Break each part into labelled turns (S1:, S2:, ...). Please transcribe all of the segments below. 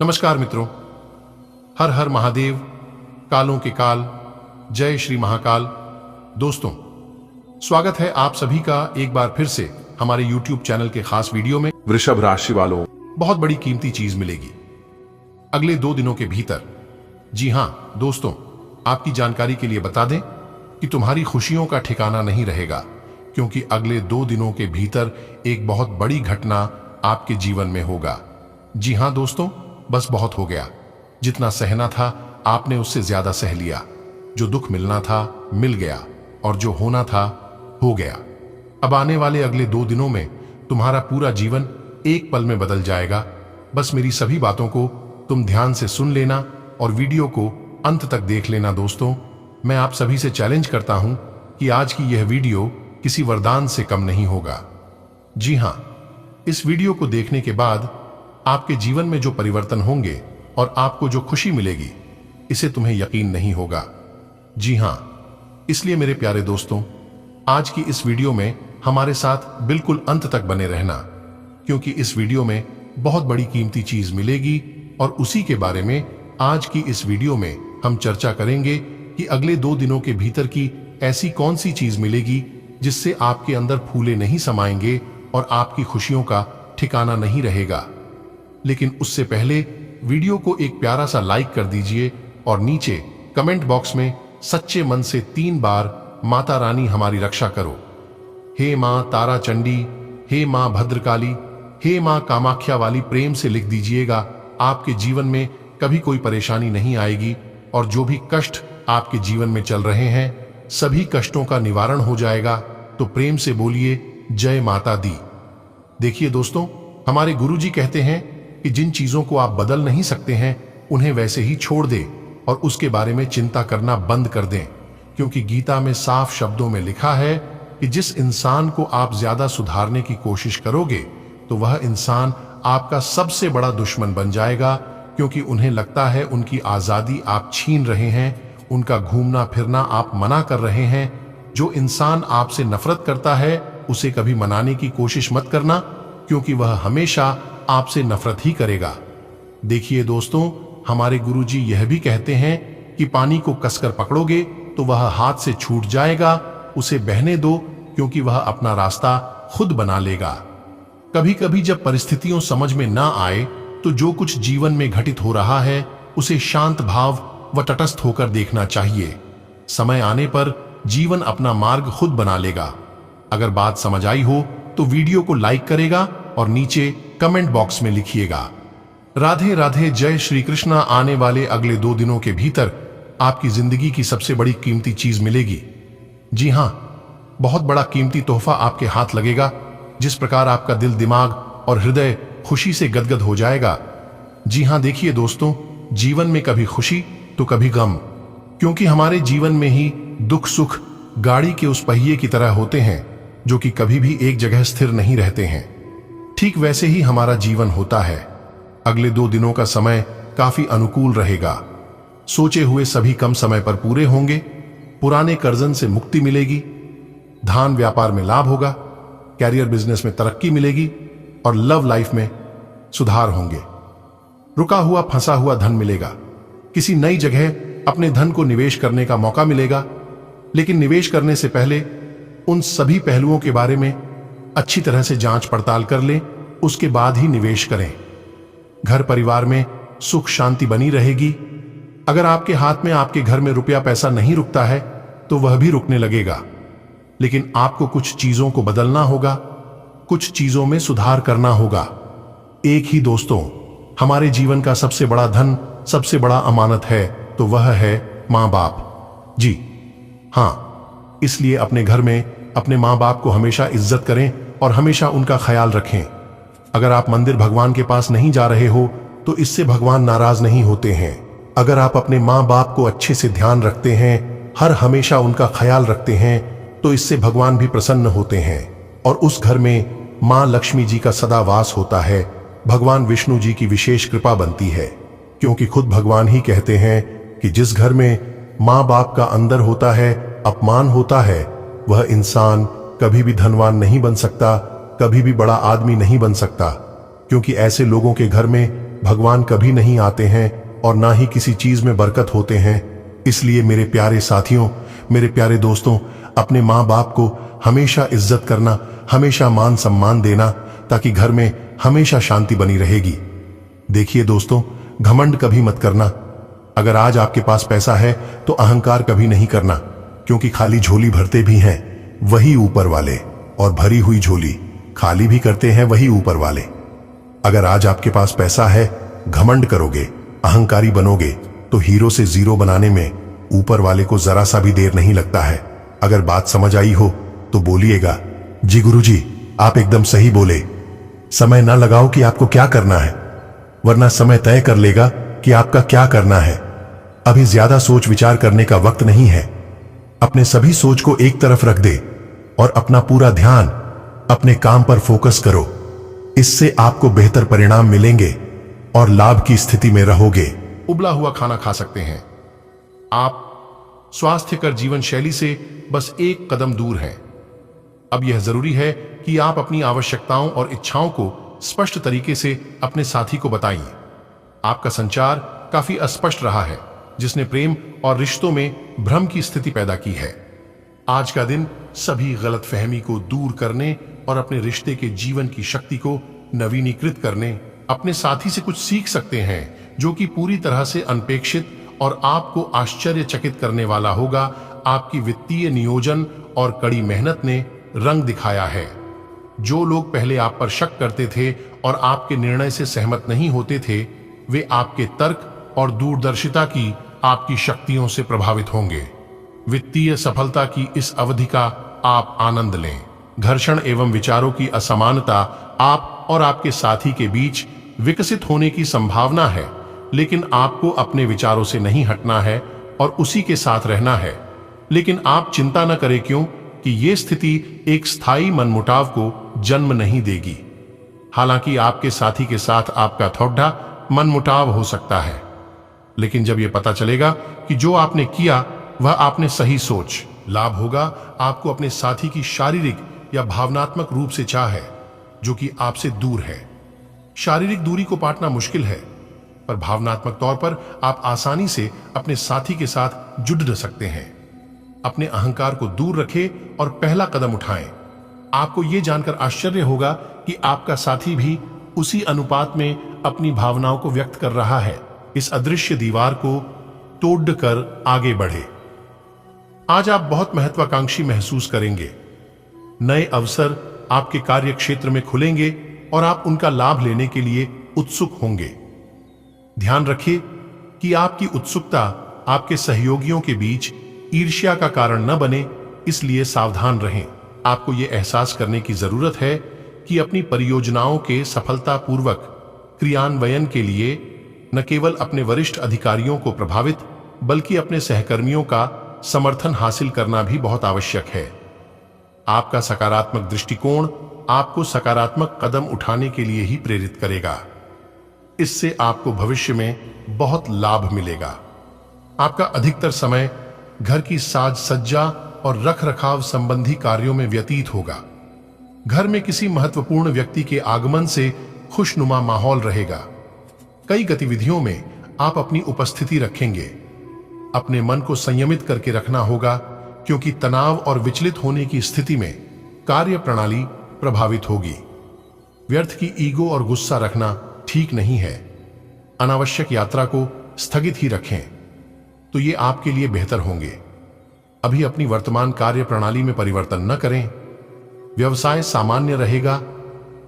S1: नमस्कार मित्रों, हर हर महादेव, कालों के काल, जय श्री महाकाल। दोस्तों, स्वागत है आप सभी का एक बार फिर से हमारे YouTube चैनल के खास वीडियो में।
S2: वृषभ राशि वालों,
S1: बहुत बड़ी कीमती चीज मिलेगी अगले 2 दिनों के भीतर। जी हां दोस्तों, आपकी जानकारी के लिए बता दें कि तुम्हारी खुशियों का ठिकाना नहीं रहेगा, क्योंकि अगले 2 दिनों के भीतर एक बहुत बड़ी घटना आपके जीवन में होगा। जी हां दोस्तों, बस बहुत हो गया। जितना सहना था आपने उससे ज्यादा सह लिया। जो दुख मिलना था मिल गया और जो होना था हो गया। अब आने वाले अगले 2 दिनों में तुम्हारा पूरा जीवन एक पल में बदल जाएगा। बस मेरी सभी बातों को तुम ध्यान से सुन लेना और वीडियो को अंत तक देख लेना। दोस्तों, मैं आप सभी से चैलेंज करता हूं कि आज की यह वीडियो किसी वरदान से कम नहीं होगा। जी हां, इस वीडियो को देखने के बाद आपके जीवन में जो परिवर्तन होंगे और आपको जो खुशी मिलेगी, इसे तुम्हें यकीन नहीं होगा। जी हां, इसलिए मेरे प्यारे दोस्तों, आज की इस वीडियो में हमारे साथ बिल्कुल अंत तक बने रहना, क्योंकि इस वीडियो में बहुत बड़ी कीमती चीज मिलेगी और उसी के बारे में आज की इस वीडियो में हम चर्चा करेंगे कि अगले 2 दिनों के भीतर की ऐसी कौन सी चीज मिलेगी जिससे आपके अंदर फूले नहीं समाएंगे और आपकी खुशियों का ठिकाना नहीं रहेगा। लेकिन उससे पहले वीडियो को एक प्यारा सा लाइक कर दीजिए और नीचे कमेंट बॉक्स में सच्चे मन से 3 बार माता रानी हमारी रक्षा करो, हे मां तारा चंडी, हे मां भद्रकाली, हे मां कामाख्या वाली, प्रेम से लिख दीजिएगा। आपके जीवन में कभी कोई परेशानी नहीं आएगी और जो भी कष्ट आपके जीवन में चल रहे हैं, सभी कष्टों का निवारण हो जाएगा। तो प्रेम से बोलिए जय माता दी। देखिए दोस्तों, हमारे गुरुजी कहते हैं कि जिन चीजों को आप बदल नहीं सकते हैं, उन्हें वैसे ही छोड़ दें और उसके बारे में चिंता करना बंद कर दें, क्योंकि गीता में साफ शब्दों में लिखा है कि जिस इंसान को आप ज्यादा सुधारने की कोशिश करोगे, तो वह इंसान आपका सबसे बड़ा दुश्मन बन जाएगा, क्योंकि उन्हें लगता है उनकी आजादी आप छीन रहे हैं, उनका घूमना फिरना आप मना कर रहे हैं। जो इंसान आपसे नफरत करता है, उसे कभी मनाने की कोशिश मत करना, क्योंकि वह हमेशा आपसे नफरत ही करेगा। देखिए दोस्तों, हमारे गुरुजी यह भी कहते हैं कि पानी को कसकर पकड़ोगे तो वह हाथ से छूट जाएगा, उसे बहने दो, क्योंकि वह अपना रास्ता खुद बना लेगा। कभी कभी जब परिस्थितियों समझ में ना आए, तो जो कुछ जीवन में घटित हो रहा है उसे शांत भाव व तटस्थ होकर देखना चाहिए। समय आने पर जीवन अपना मार्ग खुद बना लेगा। अगर बात समझ आई हो तो वीडियो को लाइक करेगा और नीचे कमेंट बॉक्स में लिखिएगा राधे राधे, जय श्री कृष्णा। आने वाले अगले 2 दिनों के भीतर आपकी जिंदगी की सबसे बड़ी कीमती चीज मिलेगी। जी हां, बहुत बड़ा कीमती तोहफा आपके हाथ लगेगा। जिस प्रकार आपका दिल, दिमाग और हृदय खुशी से गदगद हो जाएगा। जी हां, देखिए दोस्तों, जीवन में कभी खुशी तो कभी गम, क्योंकि हमारे जीवन में ही दुख सुख गाड़ी के उस पहिए की तरह होते हैं, जो कि कभी भी एक जगह स्थिर नहीं रहते हैं। ठीक वैसे ही हमारा जीवन होता है। अगले 2 दिनों का समय काफी अनुकूल रहेगा। सोचे हुए सभी कम समय पर पूरे होंगे। पुराने कर्जन से मुक्ति मिलेगी, धान व्यापार में लाभ होगा, कैरियर बिजनेस में तरक्की मिलेगी और लव लाइफ में सुधार होंगे। रुका हुआ फंसा हुआ धन मिलेगा। किसी नई जगह अपने धन को निवेश करने का मौका मिलेगा, लेकिन निवेश करने से पहले उन सभी पहलुओं के बारे में अच्छी तरह से जांच पड़ताल कर लें, उसके बाद ही निवेश करें। घर परिवार में सुख शांति बनी रहेगी। अगर आपके हाथ में आपके घर में रुपया पैसा नहीं रुकता है, तो वह भी रुकने लगेगा। लेकिन आपको कुछ चीजों को बदलना होगा, कुछ चीजों में सुधार करना होगा। एक ही दोस्तों, हमारे जीवन का सबसे बड़ा धन, सबसे बड़ा अमानत है, तो वह है मां बाप। जी हां, इसलिए अपने घर में अपने मां बाप को हमेशा इज्जत करें और हमेशा उनका ख्याल रखें। अगर आप मंदिर भगवान के पास नहीं जा रहे हो, तो इससे भगवान नाराज नहीं होते हैं। अगर आप अपने मां बाप को अच्छे से ध्यान रखते हैं, हर हमेशा उनका ख्याल रखते हैं, तो इससे भगवान भी प्रसन्न होते हैं और उस घर में मां लक्ष्मी जी का सदा वास होता है। भगवान विष्णु जी की विशेष कृपा बनती है, क्योंकि खुद भगवान ही कहते हैं कि जिस घर में मां बाप का अंदर होता है, अपमान होता है, वह इंसान कभी भी धनवान नहीं बन सकता, कभी भी बड़ा आदमी नहीं बन सकता, क्योंकि ऐसे लोगों के घर में भगवान कभी नहीं आते हैं और ना ही किसी चीज में बरकत होते हैं। इसलिए मेरे प्यारे साथियों, मेरे प्यारे दोस्तों, अपने माँ बाप को हमेशा इज्जत करना, हमेशा मान सम्मान देना, ताकि घर में हमेशा शांति बनी रहेगी। देखिए दोस्तों, घमंड कभी मत करना। अगर आज आपके पास पैसा है तो अहंकार कभी नहीं करना, क्योंकि खाली झोली भरते भी हैं वही ऊपर वाले, और भरी हुई झोली खाली भी करते हैं वही ऊपर वाले। अगर आज आपके पास पैसा है, घमंड करोगे, अहंकारी बनोगे, तो हीरो से जीरो बनाने में ऊपर वाले को जरा सा भी देर नहीं लगता है। अगर बात समझ आई हो तो बोलिएगा, जी गुरुजी, आप एकदम सही बोले। समय ना लगाओ कि आपको क्या करना है, वरना समय तय कर लेगा कि आपका क्या करना है। अभी ज्यादा सोच विचार करने का वक्त नहीं है। अपने सभी सोच को एक तरफ रख दे और अपना पूरा ध्यान अपने काम पर फोकस करो। इससे आपको बेहतर परिणाम मिलेंगे और लाभ की स्थिति में रहोगे। उबला हुआ खाना खा सकते हैं आप, स्वास्थ्यकर जीवन शैली से बस एक कदम दूर हैं। अब यह जरूरी है कि आप अपनी आवश्यकताओं और इच्छाओं को स्पष्ट तरीके से अपने साथी को बताइए। आपका संचार काफी अस्पष्ट रहा है, जिसने प्रेम और रिश्तों में भ्रम की स्थिति पैदा की है। आज का दिन सभी गलतफहमी को दूर करने और अपने रिश्ते के जीवन की शक्ति को नवीनीकृत करने, अपने साथी से कुछ सीख सकते हैं जो कि पूरी तरह से अनपेक्षित और आपको आश्चर्यचकित करने वाला होगा। आपकी वित्तीय नियोजन और कड़ी मेहनत ने रंग दिखाया है। जो लोग पहले आप पर शक करते थे और आपके निर्णय से सहमत नहीं होते थे, वे आपके तर्क और दूरदर्शिता की आपकी शक्तियों से प्रभावित होंगे। वित्तीय सफलता की इस अवधि का आप आनंद लें। घर्षण एवं विचारों की असमानता आप और आपके साथी के बीच विकसित होने की संभावना है, लेकिन आपको अपने विचारों से नहीं हटना है और उसी के साथ रहना है। लेकिन आप चिंता न करें, क्यों कि ये स्थिति एक स्थायी मनमुटाव को जन्म नहीं देगी। हालांकि आपके साथी के साथ आपका थोड़ा मनमुटाव हो सकता है, लेकिन जब यह पता चलेगा कि जो आपने किया वह आपने सही सोच, लाभ होगा। आपको अपने साथी की शारीरिक या भावनात्मक रूप से चाह है जो कि आपसे दूर है। शारीरिक दूरी को पाटना मुश्किल है, पर भावनात्मक तौर पर आप आसानी से अपने साथी के साथ जुड़ सकते हैं। अपने अहंकार को दूर रखें और पहला कदम उठाएं। आपको यह जानकर आश्चर्य होगा कि आपका साथी भी उसी अनुपात में अपनी भावनाओं को व्यक्त कर रहा है। इस अदृश्य दीवार को तोड़कर आगे बढ़े। आज आप बहुत महत्वाकांक्षी महसूस करेंगे। नए अवसर आपके कार्य क्षेत्र में खुलेंगे और आप उनका लाभ लेने के लिए उत्सुक होंगे। ध्यान रखिए कि आपकी उत्सुकता आपके सहयोगियों के बीच ईर्ष्या का कारण न बने, इसलिए सावधान रहें। आपको यह एहसास करने की जरूरत है कि अपनी परियोजनाओं के सफलतापूर्वक क्रियान्वयन के लिए न केवल अपने वरिष्ठ अधिकारियों को प्रभावित, बल्कि अपने सहकर्मियों का समर्थन हासिल करना भी बहुत आवश्यक है। आपका सकारात्मक दृष्टिकोण आपको सकारात्मक कदम उठाने के लिए ही प्रेरित करेगा। इससे आपको भविष्य में बहुत लाभ मिलेगा। आपका अधिकतर समय घर की साज सज्जा और रख रखाव संबंधी कार्यों में व्यतीत होगा। घर में किसी महत्वपूर्ण व्यक्ति के आगमन से खुशनुमा माहौल रहेगा। कई गतिविधियों में आप अपनी उपस्थिति रखेंगे। अपने मन को संयमित करके रखना होगा, क्योंकि तनाव और विचलित होने की स्थिति में कार्य प्रणाली प्रभावित होगी। व्यर्थ की ईगो और गुस्सा रखना ठीक नहीं है। अनावश्यक यात्रा को स्थगित ही रखें, तो ये आपके लिए बेहतर होंगे। अभी अपनी वर्तमान कार्य प्रणाली में परिवर्तन न करें। व्यवसाय सामान्य रहेगा,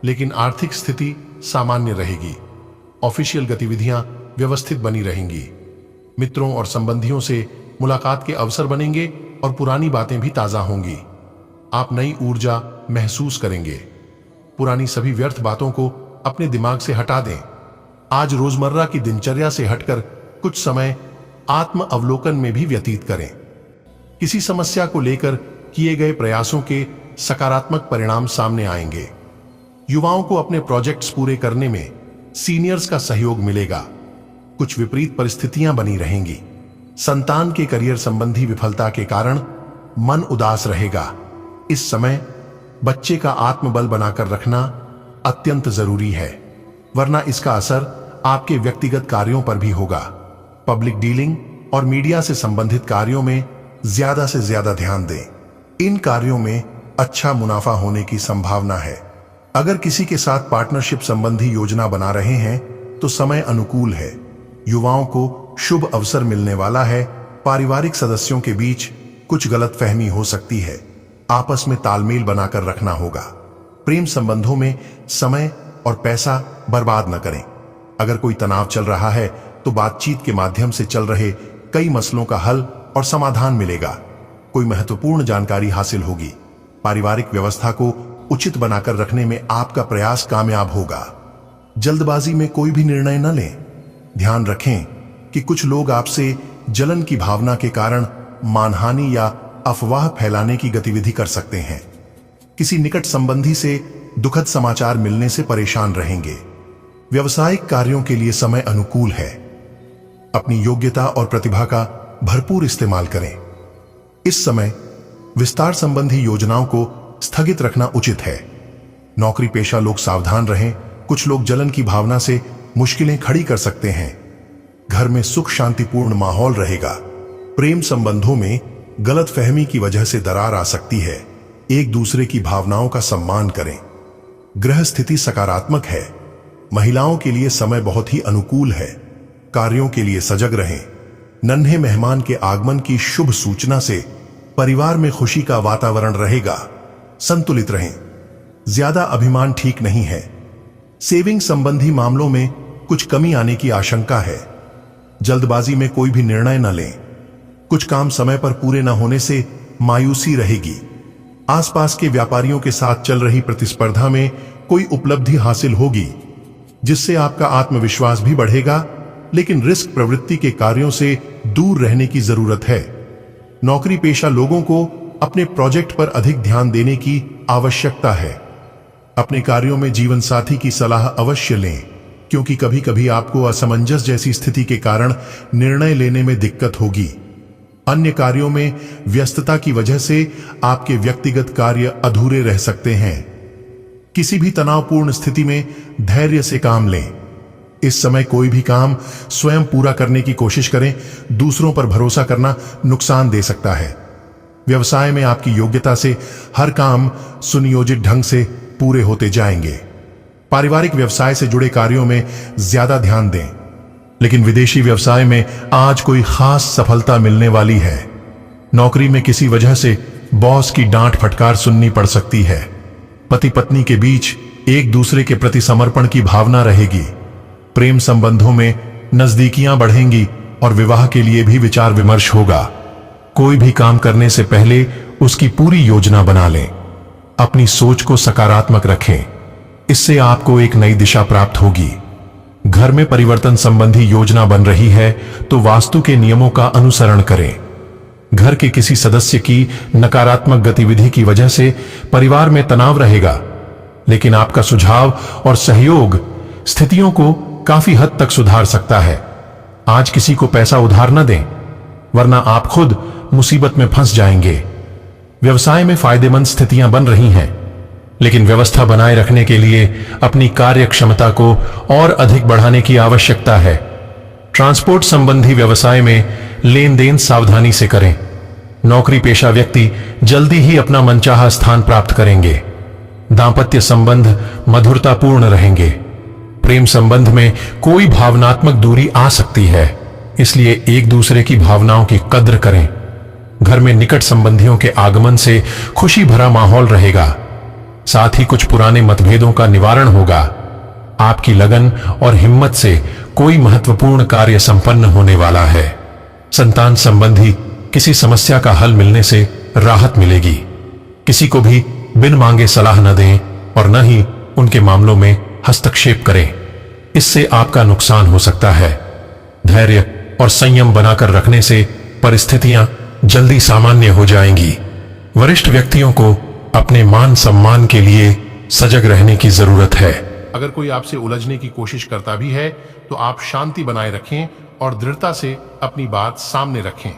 S1: लेकिन आर्थिक स्थिति सामान्य रहेगी। ऑफिशियल गतिविधियां व्यवस्थित बनी रहेंगी। मित्रों और संबंधियों से मुलाकात के अवसर बनेंगे और पुरानी बातें भी ताजा होंगी। आप नई ऊर्जा महसूस करेंगे। पुरानी सभी व्यर्थ बातों को अपने दिमाग से हटा दें। आज रोजमर्रा की दिनचर्या से हटकर कुछ समय आत्म अवलोकन में भी व्यतीत करें। किसी समस्या को लेकर किए गए प्रयासों के सकारात्मक परिणाम सामने आएंगे। युवाओं को अपने प्रोजेक्ट्स पूरे करने में सीनियर्स का सहयोग मिलेगा। कुछ विपरीत परिस्थितियां बनी रहेंगी। संतान के करियर संबंधी विफलता के कारण मन उदास रहेगा। इस समय बच्चे का आत्मबल बनाकर रखना अत्यंत जरूरी है, वरना इसका असर आपके व्यक्तिगत कार्यों पर भी होगा। पब्लिक डीलिंग और मीडिया से संबंधित कार्यों में ज्यादा से ज्यादा ध्यान दें। इन कार्यों में अच्छा मुनाफा होने की संभावना है। अगर किसी के साथ पार्टनरशिप संबंधी योजना बना रहे हैं तो समय अनुकूल है। युवाओं को शुभ अवसर मिलने वाला है। पारिवारिक सदस्यों के बीच कुछ गलतफहमी हो सकती है। आपस में तालमेल बनाकर रखना होगा। प्रेम संबंधों में समय और पैसा बर्बाद न करें। अगर कोई तनाव चल रहा है तो बातचीत के माध्यम से चल रहे कई मसलों का हल और समाधान मिलेगा। कोई महत्वपूर्ण जानकारी हासिल होगी। पारिवारिक व्यवस्था को उचित बनाकर रखने में आपका प्रयास कामयाब होगा। जल्दबाजी में कोई भी निर्णय न लें। ध्यान रखें कि कुछ लोग आपसे जलन की भावना के कारण मानहानि या अफवाह फैलाने की गतिविधि कर सकते हैं। किसी निकट संबंधी से दुखद समाचार मिलने से परेशान रहेंगे। व्यवसायिक कार्यों के लिए समय अनुकूल है। अपनी योग्यता और प्रतिभा का भरपूर इस्तेमाल करें। इस समय विस्तार संबंधी योजनाओं को स्थगित रखना उचित है। नौकरी पेशा लोग सावधान रहें। कुछ लोग जलन की भावना से मुश्किलें खड़ी कर सकते हैं। घर में सुख शांतिपूर्ण माहौल रहेगा। प्रेम संबंधों में गलतफहमी की वजह से दरार आ सकती है। एक दूसरे की भावनाओं का सम्मान करें। ग्रह स्थिति सकारात्मक है। महिलाओं के लिए समय बहुत ही अनुकूल है। कार्यों के लिए सजग रहें। नन्हे मेहमान के आगमन की शुभ सूचना से परिवार में खुशी का वातावरण रहेगा। संतुलित रहें। ज्यादा अभिमान ठीक नहीं है। सेविंग संबंधी मामलों में कुछ कमी आने की आशंका है। जल्दबाजी में कोई भी निर्णय न लें। कुछ काम समय पर पूरे न होने से मायूसी रहेगी। आसपास के व्यापारियों के साथ चल रही प्रतिस्पर्धा में कोई उपलब्धि हासिल होगी, जिससे आपका आत्मविश्वास भी बढ़ेगा, लेकिन रिस्क प्रवृत्ति के कार्यों से दूर रहने की जरूरत है। नौकरी पेशा लोगों को अपने प्रोजेक्ट पर अधिक ध्यान देने की आवश्यकता है। अपने कार्यों में जीवन साथी की सलाह अवश्य लें, क्योंकि कभी कभी आपको असमंजस जैसी स्थिति के कारण निर्णय लेने में दिक्कत होगी। अन्य कार्यों में व्यस्तता की वजह से आपके व्यक्तिगत कार्य अधूरे रह सकते हैं। किसी भी तनावपूर्ण स्थिति में धैर्य से काम लें। इस समय कोई भी काम स्वयं पूरा करने की कोशिश करें। दूसरों पर भरोसा करना नुकसान दे सकता है। व्यवसाय में आपकी योग्यता से हर काम सुनियोजित ढंग से पूरे होते जाएंगे। पारिवारिक व्यवसाय से जुड़े कार्यों में ज्यादा ध्यान दें, लेकिन विदेशी व्यवसाय में आज कोई खास सफलता मिलने वाली है। नौकरी में किसी वजह से बॉस की डांट फटकार सुननी पड़ सकती है। पति पत्नी के बीच एक दूसरे के प्रति समर्पण की भावना रहेगी। प्रेम संबंधों में नजदीकियां बढ़ेंगी और विवाह के लिए भी विचार विमर्श होगा। कोई भी काम करने से पहले उसकी पूरी योजना बना लें। अपनी सोच को सकारात्मक रखें। इससे आपको एक नई दिशा प्राप्त होगी। घर में परिवर्तन संबंधी योजना बन रही है तो वास्तु के नियमों का अनुसरण करें। घर के किसी सदस्य की नकारात्मक गतिविधि की वजह से परिवार में तनाव रहेगा, लेकिन आपका सुझाव और सहयोग स्थितियों को काफी हद तक सुधार सकता है। आज किसी को पैसा उधार न दें, वरना आप खुद मुसीबत में फंस जाएंगे। व्यवसाय में फायदेमंद स्थितियां बन रही हैं, लेकिन व्यवस्था बनाए रखने के लिए अपनी कार्य क्षमता को और अधिक बढ़ाने की आवश्यकता है। ट्रांसपोर्ट संबंधी व्यवसाय में लेन देन सावधानी से करें। नौकरी पेशा व्यक्ति जल्दी ही अपना मनचाहा स्थान प्राप्त करेंगे। दांपत्य संबंध मधुरतापूर्ण रहेंगे। प्रेम संबंध में कोई भावनात्मक दूरी आ सकती है, इसलिए एक दूसरे की भावनाओं की कद्र करें। घर में निकट संबंधियों के आगमन से खुशी भरा माहौल रहेगा। साथ ही कुछ पुराने मतभेदों का निवारण होगा। आपकी लगन और हिम्मत से कोई महत्वपूर्ण कार्य संपन्न होने वाला है। संतान संबंधी किसी समस्या का हल मिलने से राहत मिलेगी। किसी को भी बिन मांगे सलाह न दें और न ही उनके मामलों में हस्तक्षेप करें। इससे आपका नुकसान हो सकता है। धैर्य और संयम बनाकर रखने से परिस्थितियां जल्दी सामान्य हो जाएंगी। वरिष्ठ व्यक्तियों को अपने मान सम्मान के लिए सजग रहने की जरूरत है। अगर कोई आपसे उलझने की कोशिश करता भी है तो आप शांति बनाए रखें और दृढ़ता से अपनी बात सामने रखें।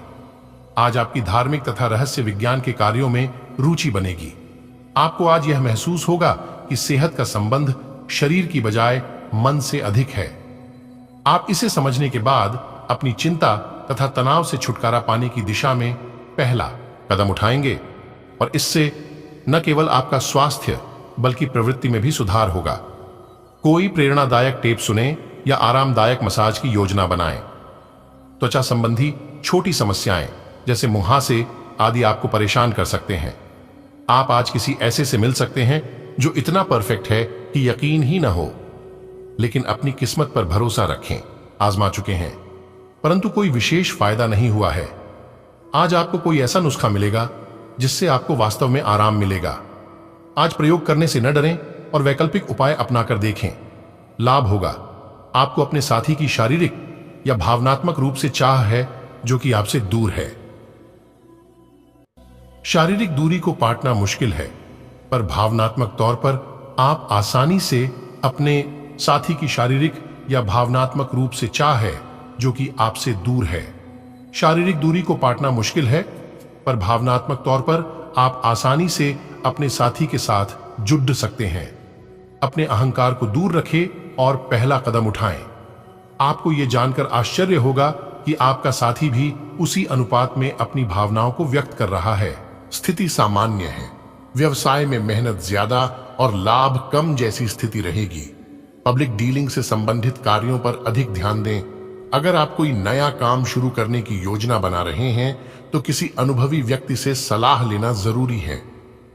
S1: आज आपकी धार्मिक तथा रहस्य विज्ञान के कार्यों में रुचि बनेगी। आपको आज यह महसूस होगा कि सेहत का संबंध शरीर की बजाय मन से अधिक है। आप इसे समझने के बाद अपनी चिंता तथा तनाव से छुटकारा पाने की दिशा में पहला कदम उठाएंगे और इससे न केवल आपका स्वास्थ्य बल्कि प्रवृत्ति में भी सुधार होगा। कोई प्रेरणादायक टेप सुने या आरामदायक मसाज की योजना बनाएं। त्वचा संबंधी छोटी समस्याएं जैसे मुहासे आदि आपको परेशान कर सकते हैं। आप आज किसी ऐसे से मिल सकते हैं जो इतना परफेक्ट है कि यकीन ही ना हो, लेकिन अपनी किस्मत पर भरोसा रखें। आजमा चुके हैं परंतु कोई विशेष फायदा नहीं हुआ है। आज आपको कोई ऐसा नुस्खा मिलेगा जिससे आपको वास्तव में आराम मिलेगा। आज प्रयोग करने से न डरें और वैकल्पिक उपाय अपनाकर देखें, लाभ होगा। आपको अपने साथी की शारीरिक या भावनात्मक रूप से चाह है जो कि आपसे दूर है। शारीरिक दूरी को पाटना मुश्किल है, पर भावनात्मक तौर पर आप आसानी से अपने साथी की शारीरिक या भावनात्मक रूप से चाह है जो कि आपसे दूर है। शारीरिक दूरी को पाटना मुश्किल है, पर भावनात्मक तौर पर आप आसानी से अपने साथी के साथ जुड़ सकते हैं। अपने अहंकार को दूर रखें और पहला कदम उठाएं। आपको यह जानकर आश्चर्य होगा कि आपका साथी भी उसी अनुपात में अपनी भावनाओं को व्यक्त कर रहा है। स्थिति सामान्य है, व्यवसाय में मेहनत ज्यादा और लाभ कम जैसी स्थिति रहेगी। पब्लिक डीलिंग से संबंधित कार्यों पर अधिक ध्यान दें। अगर आप कोई नया काम शुरू करने की योजना बना रहे हैं तो किसी अनुभवी व्यक्ति से सलाह लेना जरूरी है।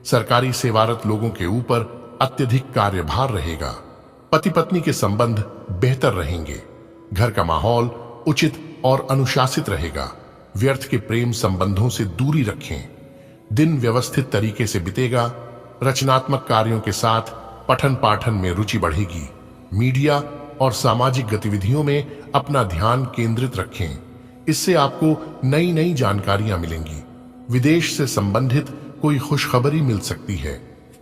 S1: सरकारी सेवारत लोगों के ऊपर अत्यधिक कार्यभार रहेगा। पति पत्नी के संबंध बेहतर रहेंगे। घर का माहौल उचित और अनुशासित रहेगा। व्यर्थ के प्रेम संबंधों से दूरी रखें। दिन व्यवस्थित तरीके से बीतेगा। रचनात्मक कार्यों के साथ पठन पाठन में रुचि बढ़ेगी। मीडिया और सामाजिक गतिविधियों में अपना ध्यान केंद्रित रखें। इससे आपको नई नई जानकारियां मिलेंगी। विदेश से संबंधित कोई खुशखबरी मिल सकती है।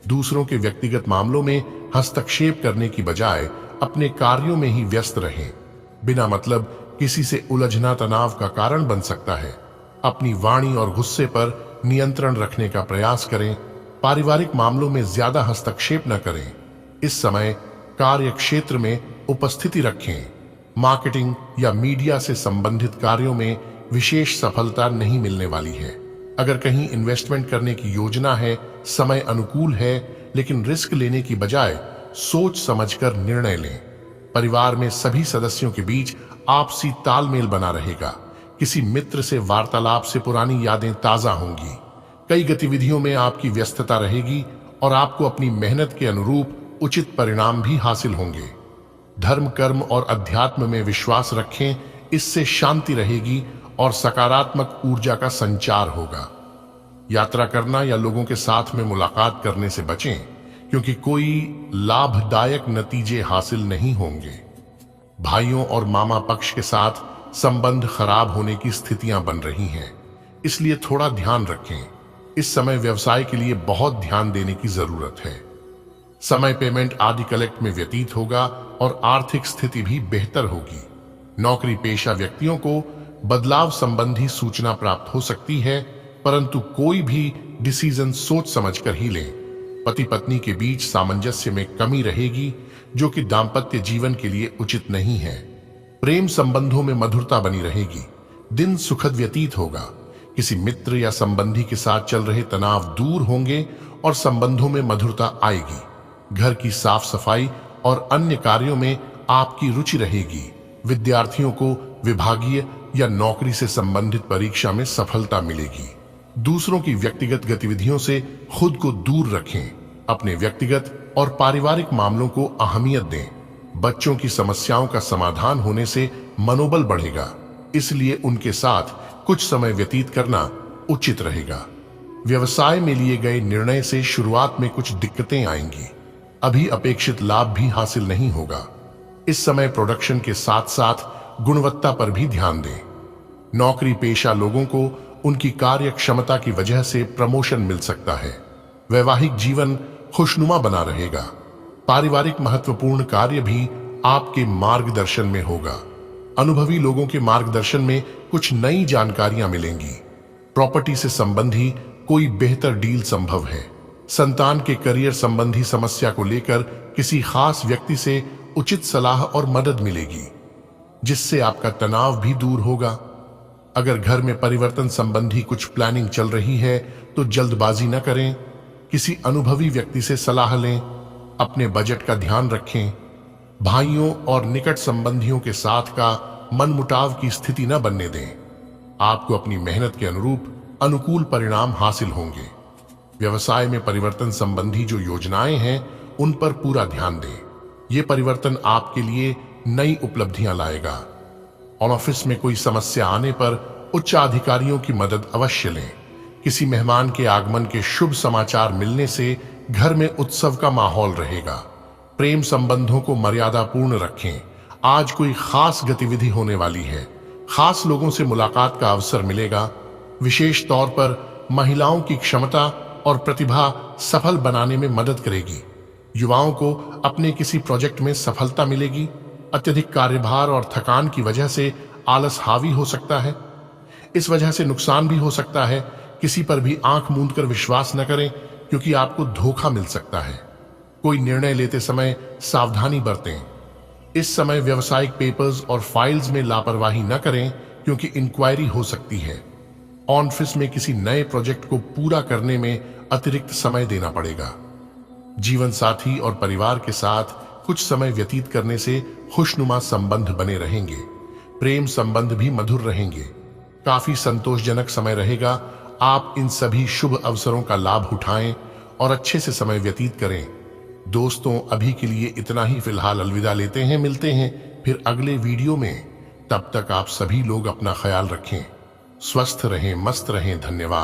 S1: दूसरों के व्यक्तिगत मामलों में हस्तक्षेप करने की बजाय अपने कार्यों में ही व्यस्त रहें। बिना मतलब किसी से उलझना तनाव का कारण बन सकता है। अपनी वाणी और गुस्से पर नियंत्रण रखने का प्रयास करें। पारिवारिक मामलों में ज्यादा हस्तक्षेप न करें। इस समय कार्य क्षेत्र में उपस्थिति रखें। मार्केटिंग या मीडिया से संबंधित कार्यों में विशेष सफलता नहीं मिलने वाली है। अगर कहीं इन्वेस्टमेंट करने की योजना है, समय अनुकूल है, लेकिन रिस्क लेने की बजाय सोच समझकर निर्णय लें। परिवार में सभी सदस्यों के बीच आपसी तालमेल बना रहेगा। किसी मित्र से वार्तालाप से पुरानी यादें ताजा होंगी। कई गतिविधियों में आपकी व्यस्तता रहेगी और आपको अपनी मेहनत के अनुरूप उचित परिणाम भी हासिल होंगे। धर्म, कर्म और अध्यात्म में विश्वास रखें। इससे शांति रहेगी और सकारात्मक ऊर्जा का संचार होगा। यात्रा करना या लोगों के साथ में मुलाकात करने से बचें, क्योंकि कोई लाभदायक नतीजे हासिल नहीं होंगे। भाइयों और मामा पक्ष के साथ संबंध खराब होने की स्थितियां बन रही हैं, इसलिए थोड़ा ध्यान रखें। इस समय व्यवसाय के लिए बहुत ध्यान देने की जरूरत है। समय पेमेंट आदि कलेक्ट में व्यतीत होगा और आर्थिक स्थिति भी बेहतर होगी। नौकरी पेशा व्यक्तियों को बदलाव संबंधी सूचना प्राप्त हो सकती है, परंतु कोई भी डिसीजन सोच समझकर ही लें। पति पत्नी के बीच सामंजस्य में कमी रहेगी, जो कि दाम्पत्य जीवन के लिए उचित नहीं है। प्रेम संबंधों में मधुरता बनी रहेगी। दिन सुखद व्यतीत होगा। किसी मित्र या संबंधी के साथ चल रहे तनाव दूर होंगे और संबंधों में मधुरता आएगी। घर की साफ सफाई और अन्य कार्यों में आपकी रुचि रहेगी। विद्यार्थियों को विभागीय या नौकरी से संबंधित परीक्षा में सफलता मिलेगी। दूसरों की व्यक्तिगत गतिविधियों से खुद को दूर रखें। अपने व्यक्तिगत और पारिवारिक मामलों को अहमियत दें। बच्चों की समस्याओं का समाधान होने से मनोबल बढ़ेगा, इसलिए उनके साथ कुछ समय व्यतीत करना उचित रहेगा। व्यवसाय में लिए गए निर्णय से शुरुआत में कुछ दिक्कतें आएंगी। अभी अपेक्षित लाभ भी हासिल नहीं होगा। इस समय प्रोडक्शन के साथ साथ गुणवत्ता पर भी ध्यान दें। नौकरी पेशा लोगों को उनकी कार्य क्षमता की वजह से प्रमोशन मिल सकता है। वैवाहिक जीवन खुशनुमा बना रहेगा। पारिवारिक महत्वपूर्ण कार्य भी आपके मार्गदर्शन में होगा। अनुभवी लोगों के मार्गदर्शन में कुछ नई जानकारियां मिलेंगी। प्रॉपर्टी से संबंधी कोई बेहतर डील संभव है। संतान के करियर संबंधी समस्या को लेकर किसी खास व्यक्ति से उचित सलाह और मदद मिलेगी। जिससे आपका तनाव भी दूर होगा। अगर घर में परिवर्तन संबंधी कुछ प्लानिंग चल रही है तो जल्दबाजी न करें, किसी अनुभवी व्यक्ति से सलाह लें, अपने बजट का ध्यान रखें। भाइयों और निकट संबंधियों के साथ का मनमुटाव की स्थिति न बनने दें। आपको अपनी मेहनत के अनुरूप अनुकूल परिणाम हासिल होंगे। व्यवसाय में परिवर्तन संबंधी जो योजनाएं हैं उन पर पूरा ध्यान दें। ये परिवर्तन आपके लिए नई उपलब्धियां लाएगा। और ऑफिस में कोई समस्या आने पर उच्च अधिकारियों की मदद अवश्य लें। किसी मेहमान के आगमन के शुभ समाचार मिलने से घर में उत्सव का माहौल रहेगा। प्रेम संबंधों को मर्यादापूर्ण रखें। आज कोई खास गतिविधि होने वाली है, खास लोगों से मुलाकात का अवसर मिलेगा। विशेष तौर पर महिलाओं की क्षमता और प्रतिभा सफल बनाने में मदद करेगी। युवाओं को अपने किसी प्रोजेक्ट में सफलता मिलेगी। अत्यधिक कार्यभार और थकान की वजह से आलस हावी हो सकता है। इस वजह से नुकसान भी हो सकता है। किसी पर भी आंख मूंद कर विश्वास न करें, क्योंकि आपको धोखा मिल सकता है। कोई निर्णय लेते समय सावधानी बरतें। इस समय व्यावसायिक पेपर्स और फाइल्स में लापरवाही न करें, क्योंकि इंक्वायरी हो सकती है। ऑफिस में किसी नए प्रोजेक्ट को पूरा करने में अतिरिक्त समय देना पड़ेगा। जीवन साथी और परिवार के साथ कुछ समय व्यतीत करने से खुशनुमा संबंध बने रहेंगे। प्रेम संबंध भी मधुर रहेंगे। काफी संतोषजनक समय रहेगा। आप इन सभी शुभ अवसरों का लाभ उठाएं और अच्छे से समय व्यतीत करें। दोस्तों, अभी के लिए इतना ही। फिलहाल अलविदा लेते हैं। मिलते हैं फिर अगले वीडियो में। तब तक आप सभी लोग अपना ख्याल रखें। स्वस्थ रहें, मस्त रहें। धन्यवाद।